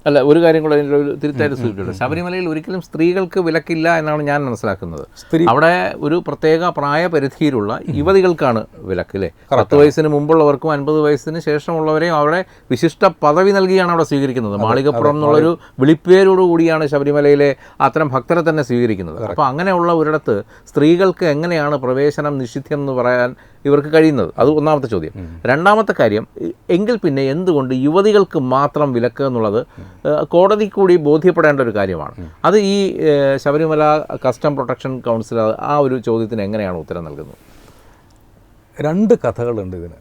അല്ല, ഒരു കാര്യം കൂടെ അതിൻ്റെ ഒരു തിരുത്തായിട്ട് സൂചിപ്പിച്ചിട്ടുണ്ട്. ശബരിമലയിൽ ഒരിക്കലും സ്ത്രീകൾക്ക് വിലക്കില്ല എന്നാണ് ഞാൻ മനസ്സിലാക്കുന്നത്. അവിടെ ഒരു പ്രത്യേക പ്രായപരിധിയിലുള്ള യുവതികൾക്കാണ് വിലക്ക്, അല്ലേ? 10 വയസ്സിന് മുമ്പുള്ളവർക്കും 50 വയസ്സിന് ശേഷമുള്ളവരെയും അവിടെ വിശിഷ്ട പദവി നൽകിയാണ് അവിടെ സ്വീകരിക്കുന്നത്. മാളികപ്പുറം എന്നുള്ളൊരു വിളിപ്പേരോടുകൂടിയാണ് ശബരിമലയിലെ അത്തരം ഭക്തരെ തന്നെ സ്വീകരിക്കുന്നത്. അപ്പോൾ അങ്ങനെയുള്ള ഒരിടത്ത് സ്ത്രീകൾക്ക് എങ്ങനെയാണ് പ്രവേശനം നിഷിദ്ധം എന്ന് പറയാൻ ഇവർക്ക് കഴിയുന്നത്? അത് ഒന്നാമത്തെ ചോദ്യം. രണ്ടാമത്തെ കാര്യം, എങ്കിൽ പിന്നെ എന്തുകൊണ്ട് യുവതികൾക്ക് മാത്രം വിലക്ക് എന്നുള്ളത് കോടതി കൂടി ബോധ്യപ്പെടേണ്ട ഒരു കാര്യമാണ്. അത് ഈ ശബരിമല കസ്റ്റം പ്രൊട്ടക്ഷൻ കൗൺസിൽ ആ ഒരു ചോദ്യത്തിന് എങ്ങനെയാണ് ഉത്തരം നൽകുന്നത്? 2 കഥകളുണ്ട് ഇതിന്.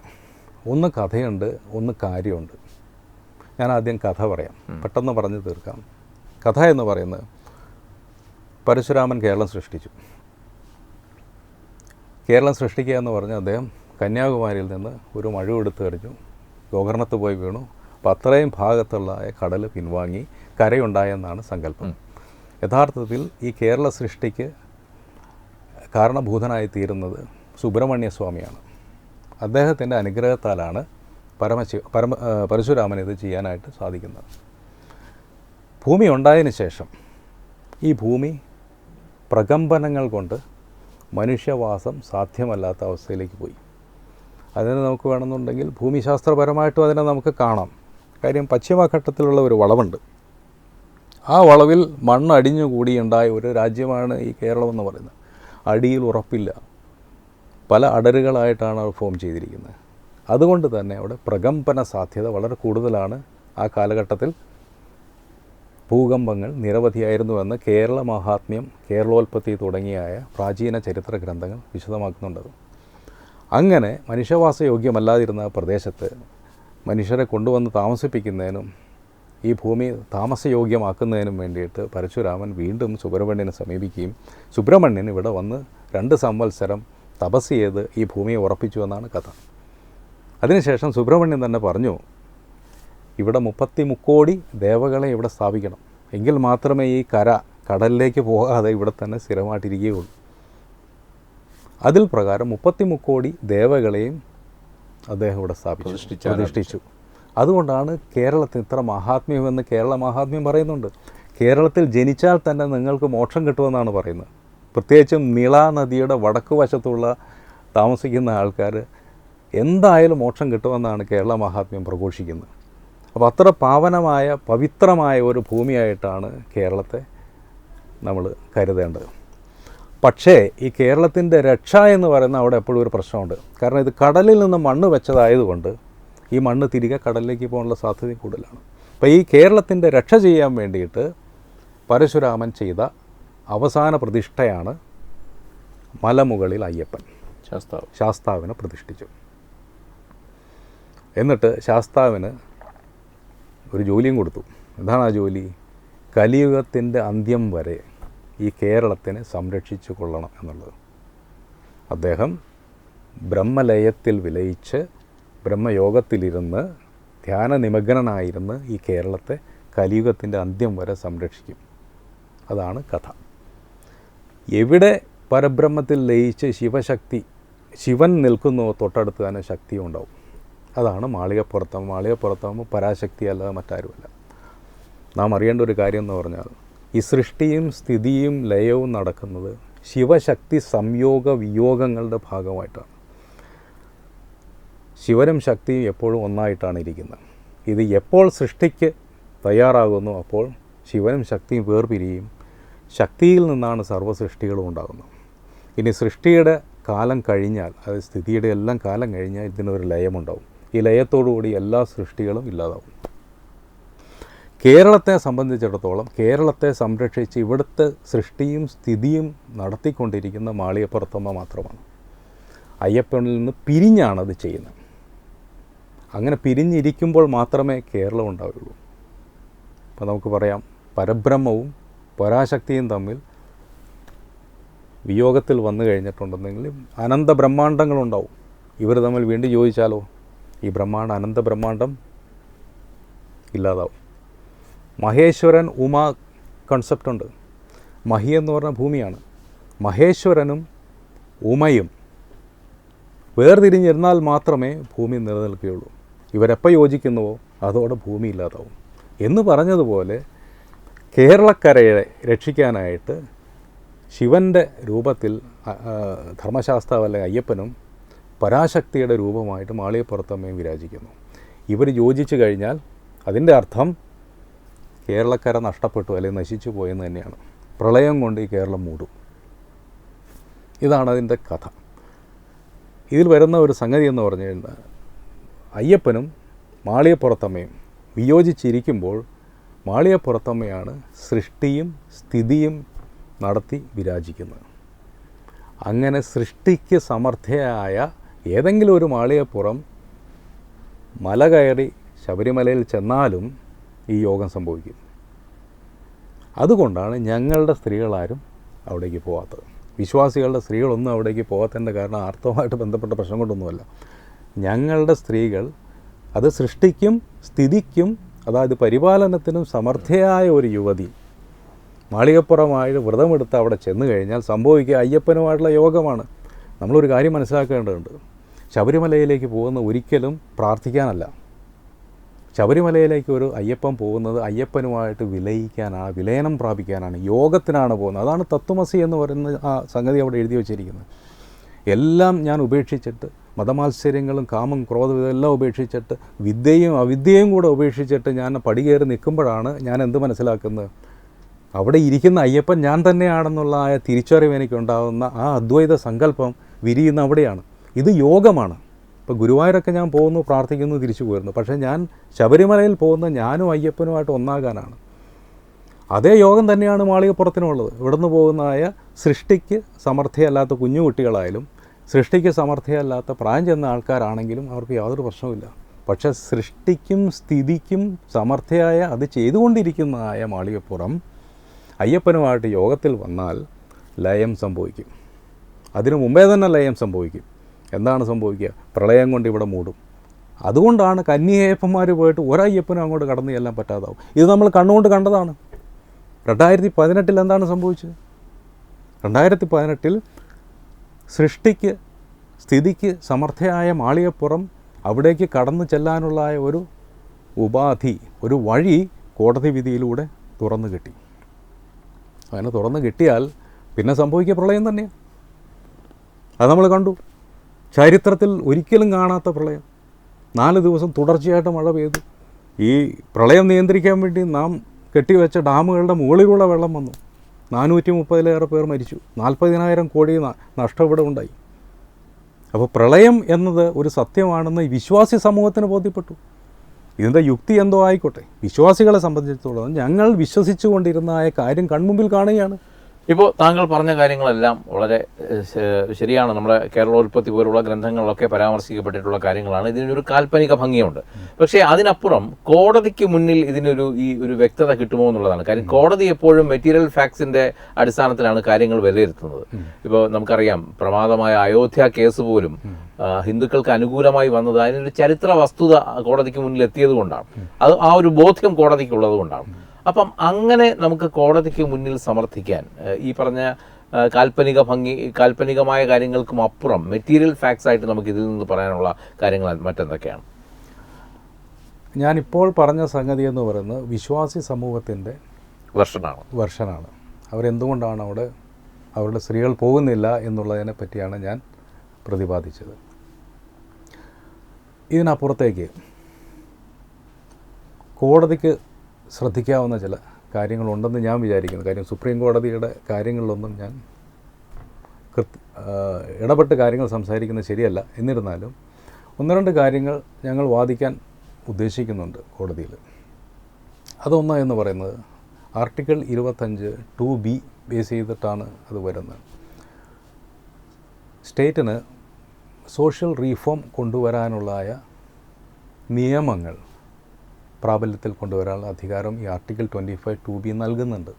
ഒന്ന് കഥയുണ്ട്, ഒന്ന് കാര്യമുണ്ട്. ഞാൻ ആദ്യം കഥ പറയാം, പെട്ടെന്ന് പറഞ്ഞു തീർക്കാം. കഥ എന്ന് പറയുന്നത്, പരശുരാമൻ കേരളം സൃഷ്ടിച്ചു. കേരളം സൃഷ്ടിക്കുക എന്ന് പറഞ്ഞാൽ അദ്ദേഹം കന്യാകുമാരിയിൽ നിന്ന് ഒരു മഴുവെടുത്ത് എറിഞ്ഞു, ഗോകർണത്ത് പോയി വീണു. അപ്പോൾ അത്രയും ഭാഗത്തുള്ള കടൽ പിൻവാങ്ങി കരയുണ്ടായെന്നാണ് സങ്കല്പം. യഥാർത്ഥത്തിൽ ഈ കേരള സൃഷ്ടിക്ക് കാരണഭൂതനായി തീരുന്നത് സുബ്രഹ്മണ്യ സ്വാമിയാണ്. അദ്ദേഹത്തിൻ്റെ അനുഗ്രഹത്താലാണ് പരശുരാമൻ ഇത് ചെയ്യാനായിട്ട് സാധിക്കുന്നത്. ഭൂമി ഉണ്ടായതിന് ശേഷം ഈ ഭൂമി പ്രകമ്പനങ്ങൾ കൊണ്ട് മനുഷ്യവാസം സാധ്യമല്ലാത്ത അവസ്ഥയിലേക്ക് പോയി. അതിന് നമുക്ക് വേണമെന്നുണ്ടെങ്കിൽ ഭൂമിശാസ്ത്രപരമായിട്ടും അതിനെ നമുക്ക് കാണാം. കാര്യം, പശ്ചിമഘട്ടത്തിലുള്ള ഒരു വളവുണ്ട്. ആ വളവിൽ മണ്ണ് അടിഞ്ഞുകൂടിയുണ്ടായ ഒരു രാജ്യമാണ് ഈ കേരളമെന്ന് പറയുന്നത്. അടിയിൽ ഉറപ്പില്ല, പല അടരുകളായിട്ടാണ് അത് ഫോം ചെയ്തിരിക്കുന്നത്. അതുകൊണ്ട് തന്നെ അവിടെ പ്രകമ്പന സാധ്യത വളരെ കൂടുതലാണ്. ആ കാലഘട്ടത്തിൽ ഭൂകമ്പങ്ങൾ നിരവധിയായിരുന്നുവെന്ന് കേരള മഹാത്മ്യം, കേരളോൽപ്പത്തി തുടങ്ങിയായ പ്രാചീന ചരിത്ര ഗ്രന്ഥങ്ങൾ വിശദമാക്കുന്നുണ്ട്. അങ്ങനെ മനുഷ്യവാസയോഗ്യമല്ലാതിരുന്ന പ്രദേശത്ത് മനുഷ്യരെ കൊണ്ടുവന്ന് താമസിപ്പിക്കുന്നതിനും ഈ ഭൂമി താമസയോഗ്യമാക്കുന്നതിനും വേണ്ടിയിട്ട് പരശുരാമൻ വീണ്ടും സുബ്രഹ്മണ്യനെ സമീപിക്കുകയും സുബ്രഹ്മണ്യൻ ഇവിടെ വന്ന് 2 സംവത്സരം തപസ് ചെയ്ത് ഈ ഭൂമിയെ ഉറപ്പിച്ചു എന്നാണ് കഥ. അതിനുശേഷം സുബ്രഹ്മണ്യൻ തന്നെ പറഞ്ഞു, ഇവിടെ 30 മുക്കോടി ദേവകളെ ഇവിടെ സ്ഥാപിക്കണം, എങ്കിൽ മാത്രമേ ഈ കടലിലേക്ക് പോകാതെ ഇവിടെ തന്നെ സ്ഥിരമായിട്ടിരിക്കുകയുള്ളൂ. അതിൽ പ്രകാരം 30 മുക്കോടി ദേവകളെയും അദ്ദേഹം ഇവിടെ പ്രതിഷ്ഠിച്ചു. അതുകൊണ്ടാണ് കേരളത്തിന് ഇത്ര മഹാത്മ്യമെന്ന് കേരള മഹാത്മ്യം പറയുന്നുണ്ട്. കേരളത്തിൽ ജനിച്ചാൽ തന്നെ നിങ്ങൾക്ക് മോക്ഷം കിട്ടുമെന്നാണ് പറയുന്നത്. പ്രത്യേകിച്ചും നിള നദിയുടെ വടക്കു വശത്തുള്ള താമസിക്കുന്ന ആൾക്കാർ എന്തായാലും മോക്ഷം കിട്ടുമെന്നാണ് കേരള മഹാത്മ്യം പ്രഘോഷിക്കുന്നത്. അപ്പോൾ അത്ര പാവനമായ പവിത്രമായ ഒരു ഭൂമിയായിട്ടാണ് കേരളത്തെ നമ്മൾ കരുതേണ്ടത്. പക്ഷേ ഈ കേരളത്തിൻ്റെ രക്ഷ എന്ന് പറയുന്ന അവിടെ എപ്പോഴും ഒരു പ്രശ്നമുണ്ട്. കാരണം ഇത് കടലിൽ നിന്ന് മണ്ണ് വെച്ചതായതുകൊണ്ട് ഈ മണ്ണ് തിരികെ കടലിലേക്ക് പോകാനുള്ള സാധ്യത കൂടുതലാണ്. അപ്പോൾ ഈ കേരളത്തിൻ്റെ രക്ഷ ചെയ്യാൻ വേണ്ടിയിട്ട് പരശുരാമൻ ചെയ്ത അവസാന പ്രതിഷ്ഠയാണ് മലമുകളിൽ അയ്യപ്പൻ. ശാസ്താവിനെ പ്രതിഷ്ഠിച്ചു. എന്നിട്ട് ശാസ്താവിന് ഒരു ജോലിയും കൊടുത്തു. എന്താണ് ആ ജോലി? കലിയുഗത്തിൻ്റെ അന്ത്യം വരെ ഈ കേരളത്തിനെ സംരക്ഷിച്ചു കൊള്ളണം എന്നുള്ളത്. അദ്ദേഹം ബ്രഹ്മലയത്തിൽ വിലയിച്ച് ബ്രഹ്മയോഗത്തിലിരുന്ന് ധ്യാനനിമഗ്നനായിരുന്ന് ഈ കേരളത്തെ കലിയുഗത്തിൻ്റെ അന്ത്യം വരെ സംരക്ഷിക്കും. അതാണ് കഥ. എവിടെ പരബ്രഹ്മത്തിൽ ലയിച്ച് ശിവൻ നിൽക്കുന്നുവോ തൊട്ടടുത്ത് തന്നെ ശക്തിയും ഉണ്ടാവും. അതാണ് മാളികപ്പുറത്താകുമ്പോൾ പരാശക്തി അല്ലാതെ മറ്റാരുമല്ല. നാം അറിയേണ്ട ഒരു കാര്യം എന്ന് പറഞ്ഞാൽ ഈ സൃഷ്ടിയും സ്ഥിതിയും ലയവും നടക്കുന്നത് ശിവശക്തി സംയോഗ വിയോഗങ്ങളുടെ ഭാഗമായിട്ടാണ്. ശിവനും ശക്തിയും എപ്പോഴും ഒന്നായിട്ടാണ് ഇരിക്കുന്നത്. ഇത് എപ്പോൾ സൃഷ്ടിക്ക് തയ്യാറാകുന്നു അപ്പോൾ ശിവനും ശക്തിയും വേർപിരിയും. ശക്തിയിൽ നിന്നാണ് സർവ്വസൃഷ്ടികളും ഉണ്ടാകുന്നത്. ഇനി സൃഷ്ടിയുടെ കാലം കഴിഞ്ഞാൽ, അത് സ്ഥിതിയുടെ എല്ലാം കാലം കഴിഞ്ഞാൽ ഇതിനൊരു ലയമുണ്ടാവും. ഈ ലയത്തോടുകൂടി എല്ലാ സൃഷ്ടികളും ഇല്ലാതാവും. കേരളത്തെ സംബന്ധിച്ചിടത്തോളം കേരളത്തെ സംരക്ഷിച്ച് ഇവിടുത്തെ സൃഷ്ടിയും സ്ഥിതിയും നടത്തിക്കൊണ്ടിരിക്കുന്ന മാളികപ്പുറത്തമ്മ മാത്രമാണ്. അയ്യപ്പനിൽ നിന്ന് പിരിഞ്ഞാണത് ചെയ്യുന്നത്. അങ്ങനെ പിരിഞ്ഞിരിക്കുമ്പോൾ മാത്രമേ കേരളം ഉണ്ടാവുകയുള്ളൂ. അപ്പോൾ നമുക്ക് പറയാം, പരബ്രഹ്മവും പരാശക്തിയും തമ്മിൽ വിയോഗത്തിൽ വന്നു കഴിഞ്ഞിട്ടുണ്ടെങ്കിൽ അനന്ത ബ്രഹ്മാണ്ടങ്ങളുണ്ടാവും. ഇവർ തമ്മിൽ വീണ്ടും യോജിച്ചാലോ ഈ അനന്ത ബ്രഹ്മാണ്ടം ഇല്ലാതാവും. മഹേശ്വരൻ ഉമ കൺസെപ്റ്റുണ്ട്. മഹി എന്ന് പറഞ്ഞ ഭൂമിയാണ്. മഹേശ്വരനും ഉമയും വേർതിരിഞ്ഞിരുന്നാൽ മാത്രമേ ഭൂമി നിലനിൽക്കുകയുള്ളൂ. ഇവരെപ്പോൾ യോജിക്കുന്നുവോ അതോടെ ഭൂമി ഇല്ലാതാവും. എന്ന് പറഞ്ഞതുപോലെ കേരളക്കരയെ രക്ഷിക്കാനായിട്ട് ശിവൻ്റെ രൂപത്തിൽ ധർമ്മശാസ്താവല്ലേ അയ്യപ്പനും പരാശക്തിയുടെ രൂപമായിട്ട് മാളികപ്പുറത്തമ്മയും വിരാജിക്കുന്നു. ഇവർ യോജിച്ചു കഴിഞ്ഞാൽ അതിൻ്റെ അർത്ഥം കേരളക്കര നഷ്ടപ്പെട്ടു അല്ലെങ്കിൽ നശിച്ചു പോയെന്ന് തന്നെയാണ്. പ്രളയം കൊണ്ട് ഈ കേരളം മൂടും. ഇതാണ് അതിൻ്റെ കഥ. ഇതിൽ വരുന്ന ഒരു സംഗതി എന്ന് പറഞ്ഞു കഴിഞ്ഞാൽ അയ്യപ്പനും മാളികപ്പുറത്തമ്മയും വിയോജിച്ചിരിക്കുമ്പോൾ മാളികപ്പുറത്തമ്മയാണ് സൃഷ്ടിയും സ്ഥിതിയും നടത്തി വിരാജിക്കുന്നത്. അങ്ങനെ സൃഷ്ടിക്ക് സമർത്ഥയായ ഏതെങ്കിലും ഒരു മാളികപ്പുറം മല കയറി ശബരിമലയിൽ ചെന്നാലും ഈ യോഗം സംഭവിക്കും. അതുകൊണ്ടാണ് ഞങ്ങളുടെ സ്ത്രീകളാരും അവിടേക്ക് പോകാത്തത്. വിശ്വാസികളുടെ സ്ത്രീകളൊന്നും അവിടേക്ക് പോകാത്തതിൻ്റെ കാരണം ആർത്തവമായിട്ട് ബന്ധപ്പെട്ട പ്രശ്നം കൊണ്ടൊന്നുമല്ല. ഞങ്ങളുടെ സ്ത്രീകൾ അത് സൃഷ്ടിക്കും സ്ഥിതിക്കും, അതായത് പരിപാലനത്തിനും സമർത്ഥയായ ഒരു യുവതി മാളികപ്പുറമായിട്ട് വ്രതമെടുത്ത് അവിടെ ചെന്ന് കഴിഞ്ഞാൽ സംഭവിക്കുക അയ്യപ്പനുമായിട്ടുള്ള യോഗമാണ്. നമ്മളൊരു കാര്യം മനസ്സിലാക്കേണ്ടതുണ്ട്. ശബരിമലയിലേക്ക് പോകുന്ന ഒരിക്കലും പ്രാർത്ഥിക്കാനല്ല. ശബരിമലയിലേക്ക് ഒരു അയ്യപ്പൻ പോകുന്നത് അയ്യപ്പനുമായിട്ട് വിലയിക്കാനാണ്, വിലയനം പ്രാപിക്കാനാണ്, യോഗത്തിനാണ് പോകുന്നത്. അതാണ് തത്വമസി എന്ന് പറയുന്ന ആ സംഗതി അവിടെ എഴുതി വച്ചിരിക്കുന്നത്. എല്ലാം ഞാൻ ഉപേക്ഷിച്ചിട്ട്, മതമാത്സര്യങ്ങളും കാമം ക്രോധം ഇതെല്ലാം ഉപേക്ഷിച്ചിട്ട്, വിദ്യയും അവിദ്യയും കൂടെ ഉപേക്ഷിച്ചിട്ട് ഞാൻ പടി കയറി നിൽക്കുമ്പോഴാണ് ഞാൻ എന്ത് മനസ്സിലാക്കുന്നത്, അവിടെ ഇരിക്കുന്ന അയ്യപ്പൻ ഞാൻ തന്നെയാണെന്നുള്ള ആ തിരിച്ചറിവ് എനിക്കുണ്ടാകുന്ന ആ അദ്വൈത സങ്കല്പം വിരിയുന്ന അവിടെയാണ്. ഇത് യോഗമാണ്. ഇപ്പോൾ ഗുരുവായൂരൊക്കെ ഞാൻ പോകുന്നു, പ്രാർത്ഥിക്കുന്നു, തിരിച്ചു പോരുന്നു. പക്ഷേ ഞാൻ ശബരിമലയിൽ പോകുന്ന ഞാനും അയ്യപ്പനുമായിട്ട് ഒന്നാകാനാണ്. അതേ യോഗം തന്നെയാണ് മാളികപ്പുറത്തിനുള്ളത്. ഇവിടുന്ന് പോകുന്നതായ സൃഷ്ടിക്ക് സമർത്ഥയല്ലാത്ത കുഞ്ഞു കുട്ടികളായാലും സൃഷ്ടിക്ക് സമർത്ഥയല്ലാത്ത പ്രായം ചെന്ന ആൾക്കാരാണെങ്കിലും അവർക്ക് യാതൊരു പ്രശ്നവുമില്ല. പക്ഷേ സൃഷ്ടിക്കും സ്ഥിതിക്കും സമർത്ഥയായ അത് ചെയ്തുകൊണ്ടിരിക്കുന്നതായ മാളികപ്പുറം അയ്യപ്പനുമായിട്ട് യോഗത്തിൽ വന്നാൽ ലയം സംഭവിക്കും. അതിനു മുമ്പേ തന്നെ ലയം സംഭവിക്കും. എന്താണ് സംഭവിക്കുക? പ്രളയം കൊണ്ട് ഇവിടെ മൂടും. അതുകൊണ്ടാണ് കന്യകയപ്പന്മാർ പോയിട്ട് ഒരയ്യപ്പനും അങ്ങോട്ട് കടന്നു ചെല്ലാൻ പറ്റാതാവും. ഇത് നമ്മൾ കണ്ണുകൊണ്ട് കണ്ടതാണ്. 2018 എന്താണ് സംഭവിച്ചത്? 2018 സൃഷ്ടിക്ക് സ്ഥിതിക്ക് സമർത്ഥയായ മാളികപ്പുറം അവിടേക്ക് കടന്നു ചെല്ലാനുള്ള ഒരു ഉപാധി, ഒരു വഴി കോടതി വിധിയിലൂടെ തുറന്നു കിട്ടി. അങ്ങനെ തുറന്നു കിട്ടിയാൽ പിന്നെ സംഭവിക്കുക പ്രളയം തന്നെയാണ്. അത് നമ്മൾ കണ്ടു. ചരിത്രത്തിൽ ഒരിക്കലും കാണാത്ത പ്രളയം. 4 ദിവസം തുടർച്ചയായിട്ട് മഴ പെയ്തു. ഈ പ്രളയം നിയന്ത്രിക്കാൻ വേണ്ടി നാം കെട്ടിവെച്ച ഡാമുകളുടെ മുകളിലുള്ള വെള്ളം വന്നു. 430-ലേറെ പേർ മരിച്ചു. 40,000 കോടി നഷ്ടം ഇവിടെ ഉണ്ടായി. അപ്പോൾ പ്രളയം എന്നത് ഒരു സത്യമാണെന്ന് വിശ്വാസി സമൂഹത്തിന് ബോധ്യപ്പെട്ടു. ഇതിൻ്റെ യുക്തി എന്തോ ആയിക്കോട്ടെ, വിശ്വാസികളെ സംബന്ധിച്ചിടത്തോളം ഞങ്ങൾ വിശ്വസിച്ചുകൊണ്ടിരുന്ന കാര്യം കൺമുമ്പിൽ കാണുകയാണ്. ഇപ്പോൾ താങ്കൾ പറഞ്ഞ കാര്യങ്ങളെല്ലാം വളരെ ശരിയാണ്. നമ്മുടെ കേരളോൽപ്പത്തി പോലുള്ള ഗ്രന്ഥങ്ങളിലൊക്കെ പരാമർശിക്കപ്പെട്ടിട്ടുള്ള കാര്യങ്ങളാണ്. ഇതിനൊരു കാൽപ്പനിക ഭംഗിയുണ്ട്. പക്ഷേ അതിനപ്പുറം കോടതിക്ക് മുന്നിൽ ഇതിനൊരു ഒരു വ്യക്തത കിട്ടുമോ എന്നുള്ളതാണ് കാര്യം. കോടതി എപ്പോഴും മെറ്റീരിയൽ ഫാക്ട്സിന്റെ അടിസ്ഥാനത്തിലാണ് കാര്യങ്ങൾ വിലയിരുത്തുന്നത്. ഇപ്പോൾ നമുക്കറിയാം, പ്രമാദമായ അയോധ്യ കേസ് പോലും ഹിന്ദുക്കൾക്ക് അനുകൂലമായി വന്നത് അതിനൊരു ചരിത്ര വസ്തുത കോടതിക്ക് മുന്നിൽ എത്തിയത് കൊണ്ടാണ്. അത് ആ ഒരു ബോധ്യം കോടതിക്കുള്ളത് കൊണ്ടാണ്. അപ്പം അങ്ങനെ നമുക്ക് കോടതിക്ക് മുന്നിൽ സമർത്ഥിക്കാൻ ഈ പറഞ്ഞ കാൽപ്പനികമായ കാര്യങ്ങൾക്കും അപ്പുറം മെറ്റീരിയൽ ഫാക്ട്സ് ആയിട്ട് നമുക്ക് ഇതിൽ നിന്ന് പറയാനുള്ള കാര്യങ്ങൾ മറ്റെന്തൊക്കെയാണ്? ഞാനിപ്പോൾ പറഞ്ഞ സംഗതി എന്ന് പറയുന്നത് വിശ്വാസി സമൂഹത്തിൻ്റെ വെർഷനാണ്. അവരെന്തുകൊണ്ടാണ് അവിടെ അവരുടെ സ്ത്രീകൾ പോകുന്നില്ല എന്നുള്ളതിനെ പറ്റിയാണ് ഞാൻ പ്രതിപാദിച്ചത്. ഇതിനപ്പുറത്തേക്ക് കോടതിക്ക് ശ്രദ്ധിക്കാവുന്ന ചില കാര്യങ്ങളുണ്ടെന്ന് ഞാൻ വിചാരിക്കുന്നു. കാര്യം സുപ്രീം കോടതിയുടെ കാര്യങ്ങളിലൊന്നും ഞാൻ ഇടപെട്ട് കാര്യങ്ങൾ സംസാരിക്കുന്നത് ശരിയല്ല. എന്നിരുന്നാലും 1-2 കാര്യങ്ങൾ ഞങ്ങൾ വാദിക്കാൻ ഉദ്ദേശിക്കുന്നുണ്ട് കോടതിയിൽ. അതൊന്ന് എന്ന് പറയുന്നത് ആർട്ടിക്കിൾ 25 2B ബേസ് ചെയ്തിട്ടാണ് അത് വരുന്നത്. സ്റ്റേറ്റിന് സോഷ്യൽ റീഫോം കൊണ്ടുവരാനുള്ളതായ നിയമങ്ങൾ പ്രാബല്യത്തിൽ കൊണ്ടുവരാനുള്ള അധികാരം ഈ ആർട്ടിക്കിൾ 25 2B നൽകുന്നുണ്ട്.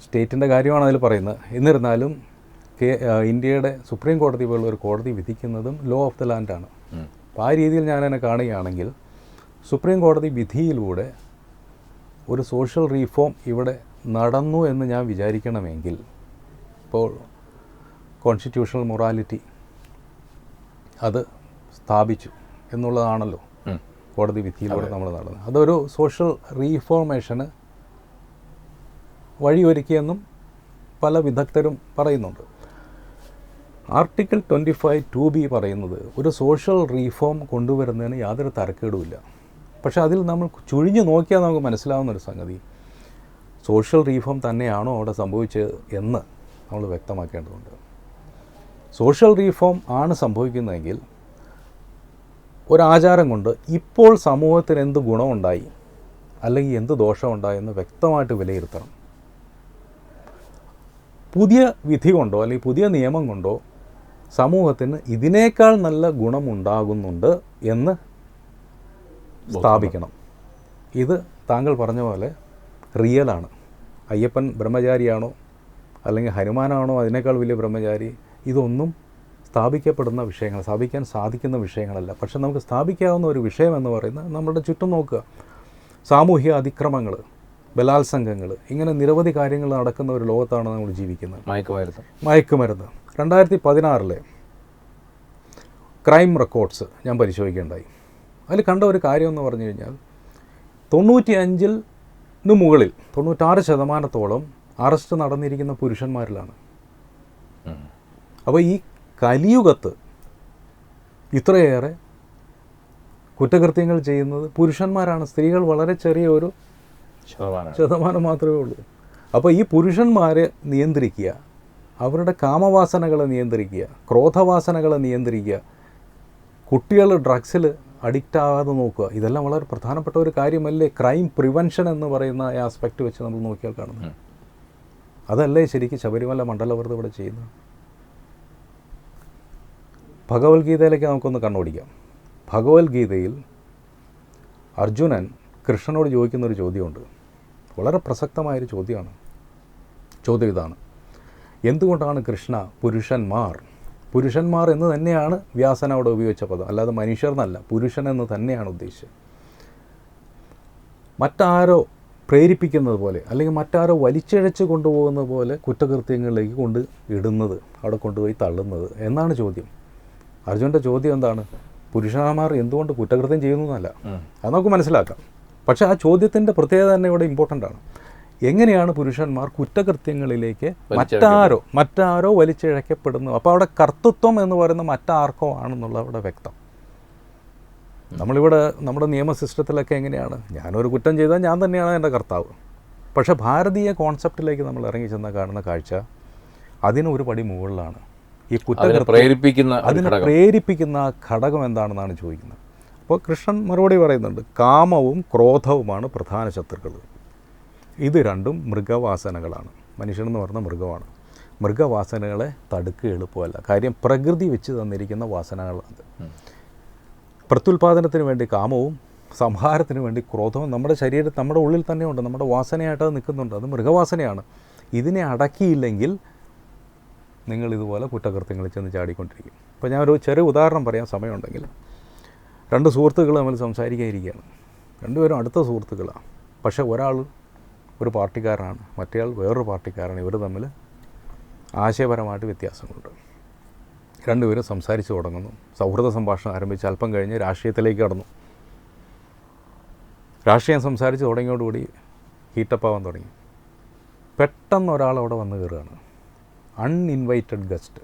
സ്റ്റേറ്റിൻ്റെ കാര്യമാണ് അതിൽ പറയുന്നത്. എന്നിരുന്നാലും ഇന്ത്യയുടെ സുപ്രീം കോടതി പോലുള്ള ഒരു കോടതി വിധിക്കുന്നതും ലോ ഓഫ് ദ ലാൻഡാണ്. അപ്പോൾ ആ രീതിയിൽ ഞാനതിനെ കാണുകയാണെങ്കിൽ സുപ്രീം കോടതി വിധിയിലൂടെ ഒരു സോഷ്യൽ റീഫോം ഇവിടെ നടന്നു എന്ന് ഞാൻ വിചാരിക്കണമെങ്കിൽ ഇപ്പോൾ കോൺസ്റ്റിറ്റ്യൂഷണൽ മൊറാലിറ്റി അത് സ്ഥാപിച്ചു എന്നുള്ളതാണല്ലോ. കോടതി വിധിയിലൂടെ നമ്മൾ നടന്നത്. അതൊരു സോഷ്യൽ റീഫോർമേഷന് വഴിയൊരുക്കിയെന്നും പല വിദഗ്ധരും പറയുന്നുണ്ട്. ആർട്ടിക്കിൾ 25(2)B പറയുന്നത് ഒരു സോഷ്യൽ റീഫോം കൊണ്ടുവരുന്നതിന് യാതൊരു തരക്കേടുമില്ല. പക്ഷേ അതിൽ നമ്മൾ ചുഴിഞ്ഞു നോക്കിയാൽ നമുക്ക് മനസ്സിലാവുന്നൊരു സംഗതി, സോഷ്യൽ റീഫോം തന്നെയാണോ അവിടെ സംഭവിച്ചത് എന്ന് നമ്മൾ വ്യക്തമാക്കേണ്ടതുണ്ട്. സോഷ്യൽ റീഫോം ആണ് സംഭവിക്കുന്നതെങ്കിൽ ഒരാചാരം കൊണ്ട് ഇപ്പോൾ സമൂഹത്തിന് എന്ത് ഗുണമുണ്ടായി അല്ലെങ്കിൽ എന്ത് ദോഷമുണ്ടായി എന്ന് വ്യക്തമായിട്ട് വിലയിരുത്തണം. പുതിയ വിധി കൊണ്ടോ അല്ലെങ്കിൽ പുതിയ നിയമം കൊണ്ടോ സമൂഹത്തിന് ഇതിനേക്കാൾ നല്ല ഗുണമുണ്ടാകുന്നുണ്ട് എന്ന് സ്ഥാപിക്കണം. ഇത് താങ്കൾ പറഞ്ഞ പോലെ റിയലാണ്. അയ്യപ്പൻ ബ്രഹ്മചാരിയാണോ അല്ലെങ്കിൽ ഹനുമാനാണോ അതിനേക്കാൾ വലിയ ബ്രഹ്മചാരി, ഇതൊന്നും സ്ഥാപിക്കപ്പെടുന്ന വിഷയങ്ങൾ, സ്ഥാപിക്കാൻ സാധിക്കുന്ന വിഷയങ്ങളല്ല. പക്ഷെ നമുക്ക് സ്ഥാപിക്കാവുന്ന ഒരു വിഷയം എന്ന് പറയുന്നത് നമ്മുടെ ചുറ്റും നോക്കുക, സാമൂഹിക അതിക്രമങ്ങൾ, ബലാത്സംഗങ്ങൾ, ഇങ്ങനെ നിരവധി കാര്യങ്ങൾ നടക്കുന്ന ഒരു ലോകത്താണ് നമ്മൾ ജീവിക്കുന്നത്. മയക്കുമരുന്ന് 2016 ക്രൈം റെക്കോർഡ്സ് ഞാൻ പരിശോധിക്കേണ്ടായി. അതിൽ കണ്ട ഒരു കാര്യം എന്ന് പറഞ്ഞു കഴിഞ്ഞാൽ 95% മുകളിൽ 96% അറസ്റ്റ് നടന്നിരിക്കുന്ന പുരുഷന്മാരിലാണ്. അപ്പോൾ ഈ കലിയുഗത്ത് ഇത്രയേറെ കുറ്റകൃത്യങ്ങൾ ചെയ്യുന്നത് പുരുഷന്മാരാണ്. സ്ത്രീകൾ വളരെ ചെറിയ ഒരു ശതമാനം മാത്രമേ ഉള്ളൂ. അപ്പോൾ ഈ പുരുഷന്മാരെ നിയന്ത്രിക്കുക, അവരുടെ കാമവാസനകളെ നിയന്ത്രിക്കുക, ക്രോധവാസനകളെ നിയന്ത്രിക്കുക, കുട്ടികൾ ഡ്രഗ്സിൽ അഡിക്റ്റ് ആകാതെ നോക്കുക, ഇതെല്ലാം വളരെ പ്രധാനപ്പെട്ട ഒരു കാര്യമല്ലേ ക്രൈം പ്രിവെൻഷൻ എന്ന് പറയുന്ന ഈ ആസ്പെക്റ്റ് വെച്ച് നമ്മൾ നോക്കിയാൽ കാണുന്നത്. അതല്ലേ ശരിക്കും ശബരിമല മണ്ഡലവ്രതം ഇവിടെ ചെയ്യുന്നത്. ഭഗവത്ഗീതയിലേക്ക് നമുക്കൊന്ന് കണ്ണോടിക്കാം. ഭഗവത്ഗീതയിൽ അർജുനൻ കൃഷ്ണനോട് ചോദിക്കുന്നൊരു ചോദ്യമുണ്ട്, വളരെ പ്രസക്തമായൊരു ചോദ്യമാണ്. ചോദ്യം ഇതാണ്: എന്തുകൊണ്ടാണ് കൃഷ്ണ പുരുഷന്മാർ എന്ന് തന്നെയാണ് വ്യാസൻ അവിടെ ഉപയോഗിച്ച പദം, അല്ലാതെ മനുഷ്യർ എന്നല്ല, പുരുഷൻ എന്ന് തന്നെയാണ് ഉദ്ദേശിച്ചത്. മറ്റാരോ പ്രേരിപ്പിക്കുന്നത് പോലെ അല്ലെങ്കിൽ മറ്റാരോ വലിച്ചിഴച്ച് കൊണ്ടുപോകുന്നത് പോലെ കുറ്റകൃത്യങ്ങളിലേക്ക് കൊണ്ട് ഇടുന്നത്, അവിടെ കൊണ്ടുപോയി തള്ളുന്നത് എന്നാണ് ചോദ്യം. അർജുൻ്റെ ചോദ്യം എന്താണ്? പുരുഷന്മാർ എന്തുകൊണ്ട് കുറ്റകൃത്യം ചെയ്യുന്നു എന്നല്ല, അത് നമുക്ക് മനസ്സിലാക്കാം. പക്ഷേ ആ ചോദ്യത്തിൻ്റെ പ്രത്യേകത തന്നെ ഇവിടെ ഇമ്പോർട്ടൻ്റ് ആണ്. എങ്ങനെയാണ് പുരുഷന്മാർ കുറ്റകൃത്യങ്ങളിലേക്ക് മറ്റാരോ വലിച്ചിഴക്കപ്പെടുന്നു? അപ്പോൾ അവിടെ കർത്തൃത്വം എന്ന് പറയുന്ന മറ്റാർക്കോ ആണെന്നുള്ള അവിടെ വ്യക്തം. നമ്മളിവിടെ നമ്മുടെ നിയമ സിസ്റ്റത്തിലൊക്കെ എങ്ങനെയാണ്, ഞാനൊരു കുറ്റം ചെയ്താൽ ഞാൻ തന്നെയാണ് എൻ്റെ കർത്താവ്. പക്ഷേ ഭാരതീയ കോൺസെപ്റ്റിലേക്ക് നമ്മൾ ഇറങ്ങി ചെന്ന കാണുന്ന കാഴ്ച അതിന് ഒരു പടി മുകളിലാണ്. ഈ അതിനെ പ്രേരിപ്പിക്കുന്ന ഘടകം എന്താണെന്നാണ് ചോദിക്കുന്നത്. അപ്പോൾ കൃഷ്ണൻ മറുപടി പറയുന്നുണ്ട്, കാമവും ക്രോധവുമാണ് പ്രധാന ശത്രുക്കൾ. ഇത് രണ്ടും മൃഗവാസനകളാണ്. മനുഷ്യനെന്ന് പറഞ്ഞ മൃഗമാണ്. മൃഗവാസനകളെ തടുക്കുക എളുപ്പമല്ല. കാര്യം പ്രകൃതി വെച്ച് തന്നിരിക്കുന്ന വാസനകളാണ്. പ്രത്യുൽപാദനത്തിന് വേണ്ടി കാമവും സംഹാരത്തിന് വേണ്ടി ക്രോധവും നമ്മുടെ ശരീരത്തിൽ, നമ്മുടെ ഉള്ളിൽ തന്നെ ഉണ്ട്, നമ്മുടെ വാസനയായിട്ട് അത് നിൽക്കുന്നുണ്ട്. അത് മൃഗവാസനയാണ്. ഇതിനെ അടക്കിയില്ലെങ്കിൽ നിങ്ങൾ ഇതുപോലെ കുറ്റകൃത്യങ്ങളിൽ ചെന്ന് ചാടിക്കൊണ്ടിരിക്കും. ഇപ്പോൾ ഞാനൊരു ചെറിയ ഉദാഹരണം പറയാൻ സമയമുണ്ടെങ്കിൽ, 2 സുഹൃത്തുക്കൾ തമ്മിൽ സംസാരിക്കാതിരിക്കുകയാണ്. രണ്ടുപേരും അടുത്ത സുഹൃത്തുക്കളാണ്. പക്ഷേ ഒരാൾ ഒരു പാർട്ടിക്കാരനാണ്, മറ്റേയാൾ വേറൊരു പാർട്ടിക്കാരാണ്. ഇവർ തമ്മിൽ ആശയപരമായിട്ട് വ്യത്യാസങ്ങളുണ്ട്. രണ്ടുപേരും സംസാരിച്ച് തുടങ്ങുന്നു. സൗഹൃദ സംഭാഷണം ആരംഭിച്ച് അല്പം കഴിഞ്ഞ് രാഷ്ട്രീയത്തിലേക്ക് കടന്നു. രാഷ്ട്രീയം സംസാരിച്ച് തുടങ്ങിയോടുകൂടി ഹീറ്റപ്പാവാൻ തുടങ്ങി. പെട്ടെന്ന് ഒരാൾ അവിടെ വന്ന് കയറുകയാണ്, അൺഇൻവൈറ്റഡ് ഗസ്റ്റ്.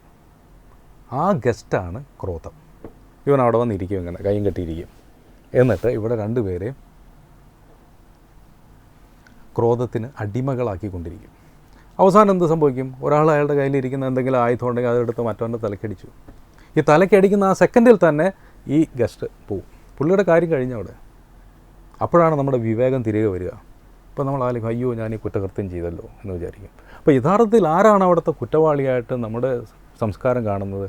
ആ ഗസ്റ്റാണ് ക്രോധം. ഇവൻ അവിടെ വന്നിരിക്കും, ഇങ്ങനെ കൈയും കെട്ടിയിരിക്കും. എന്നിട്ട് ഇവിടെ രണ്ടുപേരെയും ക്രോധത്തിന് അടിമകളാക്കിക്കൊണ്ടിരിക്കും. അവസാനം എന്ത് സംഭവിക്കും? ഒരാൾ അയാളുടെ കയ്യിലിരിക്കുന്ന എന്തെങ്കിലും ആയുധം ഉണ്ടെങ്കിൽ അതെടുത്ത് മറ്റവൻ്റെ തലക്കടിച്ചു. ഈ തലക്കടിക്കുന്ന ആ സെക്കൻഡിൽ തന്നെ ഈ ഗസ്റ്റ് പോവും. പുള്ളിയുടെ കാര്യം കഴിഞ്ഞവിടെ. അപ്പോഴാണ് നമ്മുടെ വിവേകം തിരികെ വരിക. അപ്പോൾ നമ്മൾ ആലോചിക്കും, അയ്യോ ഞാൻ ഈ കുറ്റകൃത്യം ചെയ്തല്ലോ എന്ന് വിചാരിക്കും. അപ്പോൾ യഥാർത്ഥത്തിൽ ആരാണ് അവിടുത്തെ കുറ്റവാളിയായിട്ട് നമ്മുടെ സംസ്കാരം കാണുന്നത്?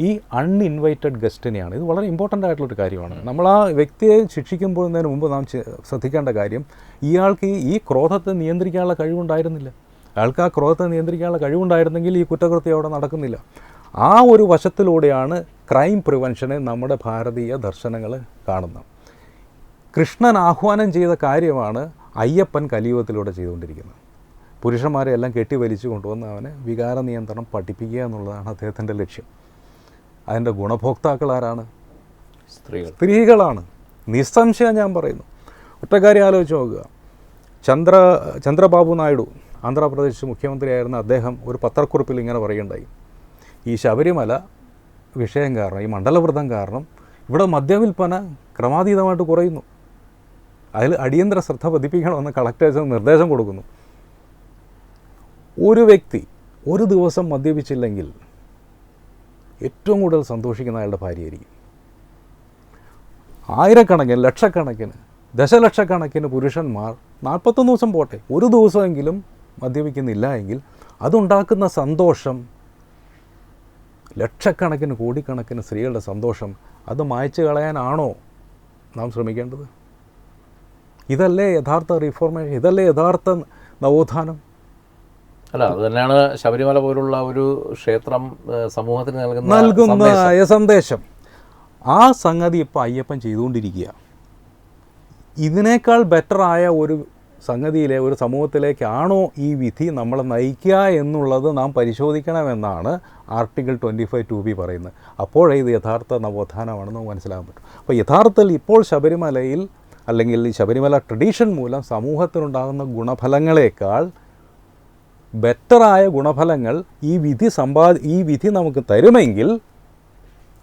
ഈ അൺഇൻവൈറ്റഡ് ഗസ്റ്റിനെയാണ്. ഇത് വളരെ ഇമ്പോർട്ടൻ്റ് ആയിട്ടുള്ളൊരു കാര്യമാണ്. നമ്മൾ ആ വ്യക്തിയെ ശിക്ഷിക്കുമ്പോഴതിന് മുമ്പ് നാം ശ്രദ്ധിക്കേണ്ട കാര്യം, ഇയാൾക്ക് ഈ ക്രോധത്തെ നിയന്ത്രിക്കാനുള്ള കഴിവുണ്ടായിരുന്നില്ല. അയാൾക്ക് ആ ക്രോധത്തെ നിയന്ത്രിക്കാനുള്ള കഴിവുണ്ടായിരുന്നെങ്കിൽ ഈ കുറ്റകൃത്യം അവിടെ നടക്കുന്നില്ല. ആ ഒരു വശത്തിലൂടെയാണ് ക്രൈം പ്രിവെൻഷനെ നമ്മുടെ ഭാരതീയ ദർശനങ്ങൾ കാണുന്നത്. കൃഷ്ണൻ ആഹ്വാനം ചെയ്ത കാര്യമാണ് അയ്യപ്പൻ കലിയുഗത്തിലൂടെ ചെയ്തുകൊണ്ടിരിക്കുന്നത്. പുരുഷന്മാരെ എല്ലാം കെട്ടിവലിച്ചു കൊണ്ടുവന്ന് അവനെ വികാര നിയന്ത്രണം പഠിപ്പിക്കുക എന്നുള്ളതാണ് അദ്ദേഹത്തിൻ്റെ ലക്ഷ്യം. അതിൻ്റെ ഗുണഭോക്താക്കൾ ആരാണ്? സ്ത്രീകളാണ്. നിസ്സംശയം ഞാൻ പറയുന്നു. ഒറ്റ കാര്യം ആലോചിച്ച് നോക്കുക. ചന്ദ്രബാബു നായിഡു ആന്ധ്രാപ്രദേശ് മുഖ്യമന്ത്രിയായിരുന്ന അദ്ദേഹം ഒരു പത്രക്കുറിപ്പിൽ ഇങ്ങനെ പറയുണ്ടായി, ഈ ശബരിമല വിഷയം കാരണം, ഈ മണ്ഡലവ്രതം കാരണം ഇവിടെ മദ്യവിൽപ്പന ക്രമാതീതമായിട്ട് കുറയുന്നു, അതിൽ അടിയന്തര ശ്രദ്ധ പതിപ്പിക്കണമെന്ന് കളക്ടേഴ്സിന് നിർദ്ദേശം കൊടുക്കുന്നു. ഒരു വ്യക്തി ഒരു ദിവസം മദ്യപിച്ചില്ലെങ്കിൽ ഏറ്റവും കൂടുതൽ സന്തോഷിക്കുന്ന അയാളുടെ ഭാര്യയായിരിക്കും. ആയിരക്കണക്കിന്, ലക്ഷക്കണക്കിന്, ദശലക്ഷക്കണക്കിന് പുരുഷന്മാർ 41 ദിവസം പോട്ടെ, ഒരു ദിവസമെങ്കിലും മദ്യപിക്കുന്നില്ല എങ്കിൽ അതുണ്ടാക്കുന്ന സന്തോഷം, ലക്ഷക്കണക്കിന് കോടിക്കണക്കിന് സ്ത്രീകളുടെ സന്തോഷം, അത് മായ്ച്ചു കളയാനാണോ നാം ശ്രമിക്കേണ്ടത്? ഇതല്ലേ യഥാർത്ഥ റിഫോർമേഷൻ? ഇതല്ലേ യഥാർത്ഥ നവോത്ഥാനം? അല്ല, അത് തന്നെയാണ് ശബരിമല പോലുള്ള ഒരു ക്ഷേത്രം സമൂഹത്തിന് നൽകുന്ന സന്ദേശം. ആ സംഗതി ഇപ്പോൾ അയ്യപ്പൻ ചെയ്തുകൊണ്ടിരിക്കുക. ഇതിനേക്കാൾ ബെറ്ററായ ഒരു സംഗതിയിലെ ഒരു സമൂഹത്തിലേക്കാണോ ഈ വിധി നമ്മളെ നയിക്കുക എന്നുള്ളത് നാം പരിശോധിക്കണമെന്നാണ് ആർട്ടിക്കിൾ 25(2)B പറയുന്നത്. അപ്പോഴേ ഇത് യഥാർത്ഥ നവോത്ഥാനമാണെന്ന് മനസ്സിലാക്കാൻ പറ്റും. അപ്പോൾ യഥാർത്ഥത്തിൽ ഇപ്പോൾ ശബരിമലയിൽ, അല്ലെങ്കിൽ ഈ ശബരിമല ട്രഡീഷൻ മൂലം സമൂഹത്തിനുണ്ടാകുന്ന ഗുണഫലങ്ങളേക്കാൾ ബെറ്ററായ ഗുണഫലങ്ങൾ ഈ വിധി നമുക്ക് തരുമെങ്കിൽ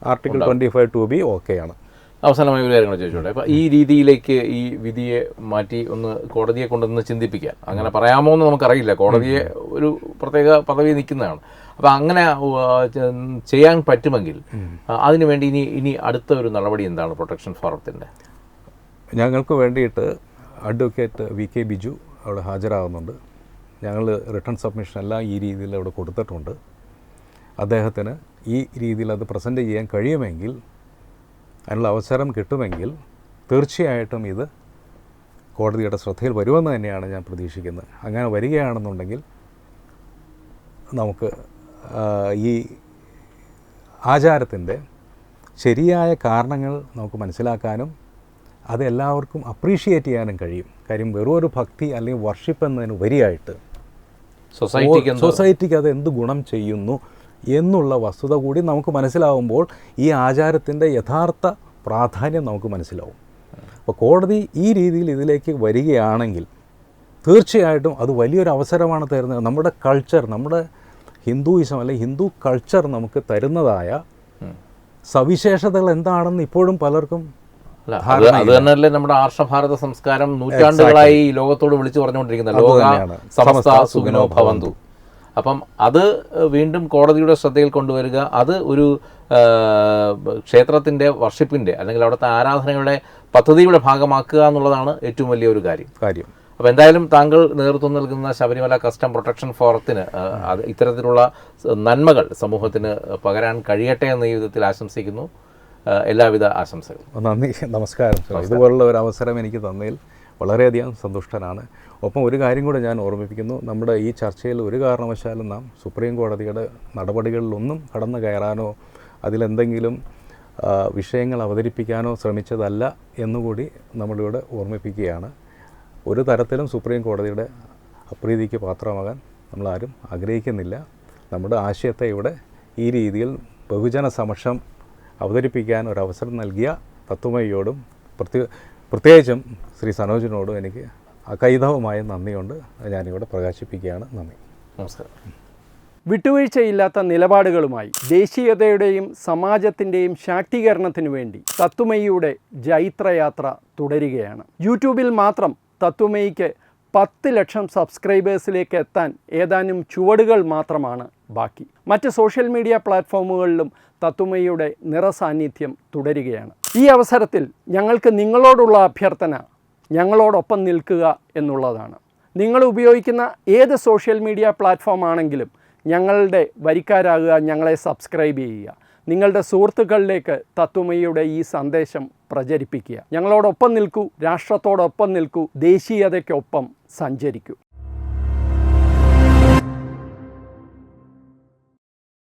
ആർട്ടിക്കിൾ 25(2)B ഓക്കെയാണ്. അവസാനമായി ഒരു കാര്യങ്ങൾ ചോദിച്ചോട്ടെ. അപ്പോൾ ഈ രീതിയിലേക്ക് ഈ വിധിയെ മാറ്റി ഒന്ന് കോടതിയെ കൊണ്ടൊന്ന് ചിന്തിപ്പിക്കാൻ, അങ്ങനെ പറയാമോ എന്ന് നമുക്കറിയില്ല, കോടതിയെ ഒരു പ്രത്യേക പദവി നിൽക്കുന്നതാണ്. അപ്പോൾ അങ്ങനെ ചെയ്യാൻ പറ്റുമെങ്കിൽ അതിനുവേണ്ടി ഇനി അടുത്ത ഒരു നടപടി എന്താണ് പ്രൊട്ടക്ഷൻ ഫോറത്തിൻ്റെ? ഞങ്ങൾക്ക് വേണ്ടിയിട്ട് അഡ്വക്കേറ്റ് VK ബിജു അവിടെ ഹാജരാകുന്നുണ്ട്. ഞങ്ങൾ റിട്ടേൺ സബ്മിഷൻ എല്ലാം ഈ രീതിയിൽ അവിടെ കൊടുത്തിട്ടുണ്ട്. അദ്ദേഹത്തിന് ഈ രീതിയിൽ അത് പ്രസൻറ്റ് ചെയ്യാൻ കഴിയുമെങ്കിൽ, അതിനുള്ള അവസരം കിട്ടുമെങ്കിൽ തീർച്ചയായിട്ടും ഇത് കോടതിയുടെ ശ്രദ്ധയിൽ വരുമെന്ന് തന്നെയാണ് ഞാൻ പ്രതീക്ഷിക്കുന്നത്. അങ്ങനെ വരികയാണെന്നുണ്ടെങ്കിൽ നമുക്ക് ഈ ആചാരത്തിൻ്റെ ശരിയായ കാരണങ്ങൾ നമുക്ക് മനസ്സിലാക്കാനും അതെല്ലാവർക്കും അപ്രീഷിയേറ്റ് ചെയ്യാനും കഴിയും. കാര്യം വെറും ഒരു ഭക്തി അല്ലെങ്കിൽ വർഷിപ്പ് എന്നതിന് ഉപരിയായിട്ട് സൊസൈറ്റിക്ക് അത് എന്ത് ഗുണം ചെയ്യുന്നു എന്നുള്ള വസ്തുത കൂടി നമുക്ക് മനസ്സിലാവുമ്പോൾ ഈ ആചാരത്തിൻ്റെ യഥാർത്ഥ പ്രാധാന്യം നമുക്ക് മനസ്സിലാവും. അപ്പോൾ കോടതി ഈ രീതിയിൽ ഇതിലേക്ക് വരികയാണെങ്കിൽ തീർച്ചയായിട്ടും അത് വലിയൊരു അവസരമാണ് തരുന്നത്. നമ്മുടെ കൾച്ചർ, നമ്മുടെ ഹിന്ദുയിസം അല്ലെങ്കിൽ ഹിന്ദു കൾച്ചർ നമുക്ക് തരുന്നതായ സവിശേഷതകൾ എന്താണെന്ന് ഇപ്പോഴും പലർക്കും അത് തന്നെയല്ലേ നമ്മുടെ ആർഷഭാരത സംസ്കാരം നൂറ്റാണ്ടുകളായി ലോകത്തോട് വിളിച്ചു പറഞ്ഞുകൊണ്ടിരിക്കുന്നത്, ലോക സമസ്ത സുഖിനോ ഭവന്തു. അപ്പം അത് വീണ്ടും കോടതിയുടെ ശ്രദ്ധയിൽ കൊണ്ടുവരിക, അത് ഒരു ക്ഷേത്രത്തിൻ്റെ വർഷിപ്പിൻ്റെ അല്ലെങ്കിൽ അവിടുത്തെ ആരാധനകളുടെ പദ്ധതിയുടെ ഭാഗമാക്കുക എന്നുള്ളതാണ് ഏറ്റവും വലിയൊരു കാര്യം. അപ്പോൾ എന്തായാലും താങ്കൾ നേതൃത്വം നൽകുന്ന ശബരിമല കസ്റ്റം പ്രൊട്ടക്ഷൻ ഫോറത്തിന് ഇത്തരത്തിലുള്ള നന്മകൾ സമൂഹത്തിന് പകരാൻ കഴിയട്ടെ എന്ന ഈ വിധത്തിൽ ആശംസിക്കുന്നു. എല്ലാവിധ ആശംസകളും. നന്ദി, നമസ്കാരം. ഇതുപോലുള്ള ഒരു അവസരം എനിക്ക് തന്നതിൽ വളരെയധികം സന്തുഷ്ടനാണ്. ഒപ്പം ഒരു കാര്യം കൂടെ ഞാൻ ഓർമ്മിപ്പിക്കുന്നു, നമ്മുടെ ഈ ചർച്ചയിൽ ഒരു കാരണവശാലും നാം സുപ്രീം കോടതിയുടെ നടപടികളിലൊന്നും കടന്നു കയറാനോ അതിലെന്തെങ്കിലും വിഷയങ്ങൾ അവതരിപ്പിക്കാനോ ശ്രമിച്ചതല്ല എന്നുകൂടി നമ്മളിവിടെ ഓർമ്മിപ്പിക്കുകയാണ്. ഒരു തരത്തിലും സുപ്രീം കോടതിയുടെ അപ്രീതിക്ക് പാത്രമാകാൻ നമ്മളാരും ആഗ്രഹിക്കുന്നില്ല. നമ്മുടെ ആശയത്തെ ഇവിടെ ഈ രീതിയിൽ ബഹുജന സമക്ഷം അവതരിപ്പിക്കാൻ ഒരവസരം നൽകിയ തത്വമയിയോടും പ്രത്യേകിച്ചും ശ്രീ സനോജിനോടും എനിക്ക് അകൈതവമായ നന്ദിയുണ്ട്. ഞാനിവിടെ പ്രകാശിപ്പിക്കുകയാണ്. നന്ദി, നമസ്കാരം. വിട്ടുവീഴ്ചയില്ലാത്ത നിലപാടുകളുമായി ദേശീയതയുടെയും സമാജത്തിൻ്റെയും ശാക്തീകരണത്തിനു വേണ്ടി തത്വമയിയുടെ ജൈത്രയാത്ര തുടരുകയാണ്. യൂട്യൂബിൽ മാത്രം തത്വമയിക്ക് 10 ലക്ഷം സബ്സ്ക്രൈബേഴ്സിലേക്ക് എത്താൻ ഏതാനും ചുവടുകൾ മാത്രമാണ് ബാക്കി. മറ്റ് സോഷ്യൽ മീഡിയ പ്ലാറ്റ്ഫോമുകളിലും തത്വമയിയുടെ നിറസാന്നിധ്യം തുടരുകയാണ്. ഈ അവസരത്തിൽ ഞങ്ങൾക്ക് നിങ്ങളോടുള്ള അഭ്യർത്ഥന ഞങ്ങളോടൊപ്പം നിൽക്കുക എന്നുള്ളതാണ്. നിങ്ങൾ ഉപയോഗിക്കുന്ന ഏത് സോഷ്യൽ മീഡിയ പ്ലാറ്റ്ഫോം ആണെങ്കിലും ഞങ്ങളുടെ വരിക്കാരാകുക, ഞങ്ങളെ സബ്സ്ക്രൈബ് ചെയ്യുക, നിങ്ങളുടെ സുഹൃത്തുക്കളിലേക്ക് തത്വമയിയുടെ ഈ സന്ദേശം പ്രചരിപ്പിക്കുക. ഞങ്ങളോടൊപ്പം നിൽക്കൂ, രാഷ്ട്രത്തോടൊപ്പം നിൽക്കൂ, ദേശീയതയ്ക്കൊപ്പം സഞ്ചരിക്കൂ.